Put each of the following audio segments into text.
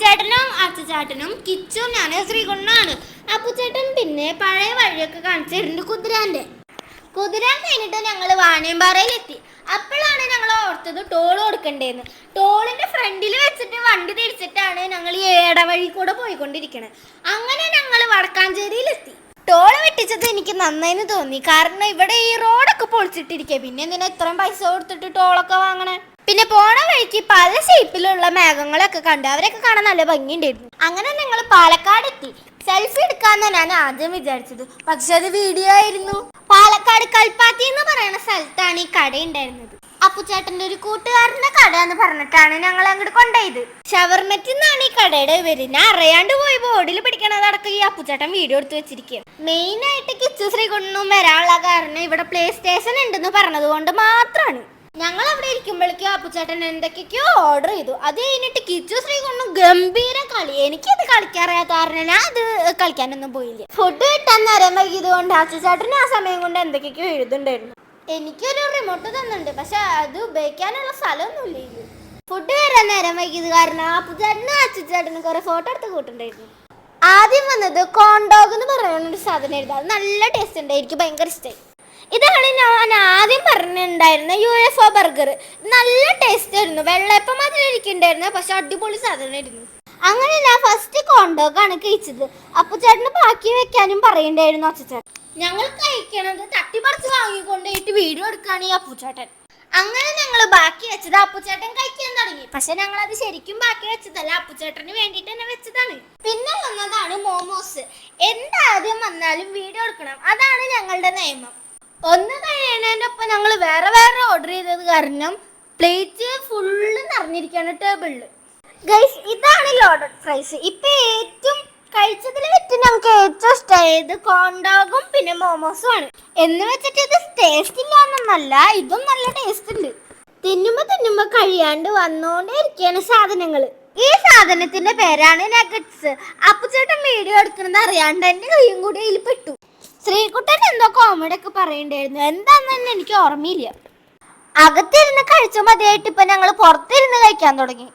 അപ്പുചേട്ടനും അച്ചുചേട്ടനും കിച്ചും ഞാൻ ശ്രീകുണ്ണാണ്. അപ്പുചേട്ടൻ പിന്നെ പഴയ വഴിയൊക്കെ കാണിച്ചിട്ടുണ്ട് കുതിരാൻ കഴിഞ്ഞിട്ട് ഞങ്ങൾ വാണിയമ്പാറയിലെത്തി. അപ്പോഴാണ് ഞങ്ങൾ ഓർത്തത് ടോൾ കൊടുക്കണ്ടേന്ന്. ടോളിന്റെ ഫ്രണ്ടിൽ വെച്ചിട്ട് വണ്ടി തിരിച്ചിട്ടാണ് ഞങ്ങൾ ഈ ഏടവഴി കൂടെ പോയിക്കൊണ്ടിരിക്കുന്നത്. അങ്ങനെ ഞങ്ങൾ വടക്കാഞ്ചേരിയിലെത്തി. ടോൾ വെട്ടിച്ചത് എനിക്ക് നന്നായിന്ന് തോന്നി. കാരണം ഇവിടെ ഈ റോഡൊക്കെ പൊളിച്ചിട്ടിരിക്കുക, പിന്നെ എന്തിനാ ഇത്രയും പൈസ കൊടുത്തിട്ട് ടോളൊക്കെ വാങ്ങണേ? പിന്നെ പോണ വഴിക്ക് പല ഷേപ്പിലുള്ള മേഘങ്ങളൊക്കെ കണ്ട് അവരൊക്കെ കാണാൻ നല്ല ഭംഗിയുണ്ടായിരുന്നു. അങ്ങനെ ഞങ്ങൾ പാലക്കാട് എത്തി. സെൽഫി എടുക്കാന്ന് ഞാൻ ആദ്യം വിചാരിച്ചത്, പക്ഷെ അത് വീഡിയോ ആയിരുന്നു. പാലക്കാട് കൽപ്പാത്തി എന്ന് പറയുന്ന സ്ഥലത്താണ് ഈ കട ഉണ്ടായിരുന്നത്. അപ്പുചേട്ടന്റെ ഒരു കൂട്ടുകാരന്റെ കട എന്ന് പറഞ്ഞിട്ടാണ് ഞങ്ങൾ അങ്ങോട്ട് കൊണ്ടുപോയത്. ഷവർമറ്റിന്നാണ് ഈ കടയുടെ പേര്. ഞാൻ അറിയാണ്ട് പോയി ബോർഡിൽ പിടിക്കണതടക്കം ഈ അപ്പുചേട്ടൻ വീഡിയോ എടുത്ത് വെച്ചിരിക്കുക. മെയിൻ ആയിട്ട് കിച്ചു ശ്രീകുണ്ണും വരാനുള്ള കാരണം ഇവിടെ പ്ലേ സ്റ്റേഷൻ ഉണ്ടെന്ന് പറഞ്ഞത് കൊണ്ട് മാത്രമാണ്. ഞങ്ങൾ അവിടെ ഇരിക്കുമ്പോഴേക്കും അപ്പുചേട്ടൻ എന്തൊക്കെയോ ഓർഡർ ചെയ്തു. അത് കഴിഞ്ഞിട്ട് കിച്ചു ശ്രീകുണ്ണും ഗംഭീര കളി. എനിക്കത് കളിക്കാറിയാത്ത കാരണം ഞാൻ അത് കളിക്കാനൊന്നും പോയില്ല. ഫുഡ് കിട്ടാൻ നേരം വൈകിയത് കൊണ്ട് അച്ചുചേട്ടന് ആ സമയം കൊണ്ട് എന്തൊക്കെയോ എഴുതുണ്ടായിരുന്നു. എനിക്കൊരു റിമോട്ട് തന്നിട്ടുണ്ട്, പക്ഷെ അത് ഉപയോഗിക്കാനുള്ള സ്ഥലമൊന്നുമില്ല ഇത്. ഫുഡ് വരാൻ നേരം വൈകിയത് കാരണം അപ്പുചേട്ടനും അച്ചുചേട്ടനും കുറെ ഫോട്ടോ എടുത്ത് കൂട്ടുണ്ടായിരുന്നു. ആദ്യം വന്നത് കോൺഡോഗ് എന്ന് പറയുന്ന ഒരു സാധനം ആയിരുന്നു. അത് നല്ല ടേസ്റ്റ് ഉണ്ട്, എനിക്ക് ഭയങ്കര ഇഷ്ടമായി. ഇതാണ് ഞാൻ ആദ്യം പറഞ്ഞിട്ടുണ്ടായിരുന്ന UFO ബർഗർ. നല്ല ടേസ്റ്റ് ആയിരുന്നു, വെള്ളയപ്പം മാതിരി ഇരിക്കുന്നുണ്ടായിരുന്നു, പക്ഷെ അടിപൊളി സാധനമായിരുന്നു. അങ്ങനെ ഞാൻ ഫസ്റ്റ് കോൺഡോഗാണ് കഴിച്ചത്. അപ്പുചേട്ടന് ബാക്കി വെക്കാനും പറയണ്ടായിരുന്നു അച്ചുചേട്ടൻ. ഞങ്ങൾ കഴിക്കണത് തട്ടിപ്പറിച്ച് വാങ്ങിക്കൊണ്ടിട്ട് വീഡിയോ എടുക്കുകയാണ് ഈ അപ്പുചേട്ടൻ. അങ്ങനെ ഞങ്ങൾ ബാക്കി വെച്ചത് അപ്പുചേട്ടൻ കഴിക്കാൻ തുടങ്ങി. പക്ഷെ ഞങ്ങൾ അത് ശരിക്കും ബാക്കി വെച്ചതല്ല, അപ്പുചേട്ടന് വേണ്ടിയിട്ട് തന്നെ വെച്ചതാണ്. പിന്നെ വന്നതാണ് മോമോസ്. എന്താദ്യം വന്നാലും വീഡിയോ എടുക്കണം, അതാണ് ഞങ്ങളുടെ നിയമം. ഒന്ന് കഴിയുന്നതിൻ്റെ ഒപ്പം ഞങ്ങൾ വേറെ ഓർഡർ ചെയ്തത് കാരണം പ്ലേറ്റ് ഫുള്ള് നിറഞ്ഞിരിക്കുകയാണ് ടേബിളിൽ. ഗൈസ്, ഇതാണ് ലോഡഡ് ഫ്രൈസ്. ഇപ്പം ഏറ്റവും കഴിച്ചതിൽ വെച്ച് ഞങ്ങൾക്ക് ഏറ്റവും ഇഷ്ടമായത് കോൺഡോഗും പിന്നെ മോമോസും ആണ്. എന്ന് വെച്ചിട്ട് ഇത് ടേസ്റ്റ് ഇല്ലാന്നല്ല, ഇതും നല്ല ടേസ്റ്റ് ഉണ്ട്. തിന്നുമ്പോ കഴിയാണ്ട് വന്നോണ്ടേ ഇരിക്കുകയാണ് സാധനങ്ങൾ. ഈ സാധനത്തിന്റെ പേരാണ് നഗറ്റ്സ്. അപ്പുചേട്ടൻ വീഡിയോ എടുക്കുന്നത് അറിയാണ്ട് എൻ്റെ കൈയും കൂടി അതിൽ പെട്ടു. ശ്രീകുട്ടൻ എന്തോ കോമഡി ഒക്കെ പറയണ്ടായിരുന്നു, എന്താന്ന് തന്നെ എനിക്ക് ഓർമ്മയില്ല. അകത്തിരുന്ന് കഴിച്ച മതിയായിട്ട് ഇപ്പൊ ഞങ്ങൾ പുറത്തിരുന്ന് കഴിക്കാൻ തുടങ്ങി.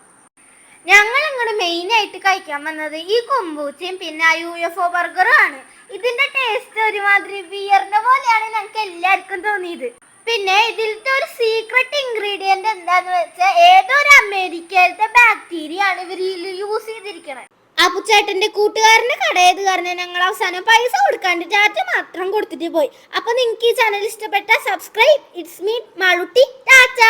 ഞങ്ങൾ ഇങ്ങോട്ട് മെയിൻ ആയിട്ട് കഴിക്കാൻ വന്നത് ഈ കൊമ്പൂച്ചയും പിന്നെ UFO ബർഗറും ആണ്. ഇതിന്റെ ടേസ്റ്റ് ഒരുമാതിരി ബിയറിന്റെ പോലെയാണ് ഞങ്ങൾക്ക് എല്ലാവർക്കും തോന്നിയത്. പിന്നെ ഇതിലത്തെ ഒരു സീക്രട്ട് ഇൻഗ്രീഡിയന്റ് എന്താന്ന് വെച്ചാൽ ഏതോ ഒരു അമേരിക്കയിലത്തെ ബാക്ടീരിയ ആണ് ഇവർ യൂസ് ചെയ്തിരിക്കുന്നത്. അപ്പുചേട്ടന്റെ കൂട്ടുകാരന്റെ കടയത് കാരണം ഞങ്ങൾ അവസാനം പൈസ കൊടുക്കാണ്ട് ടാറ്റ മാത്രം കൊടുത്തിട്ട് പോയി. അപ്പൊ നിങ്ങൾക്ക് ഈ ചാനൽ ഇഷ്ടപ്പെട്ട subscribe. It's me Malutty. Tata.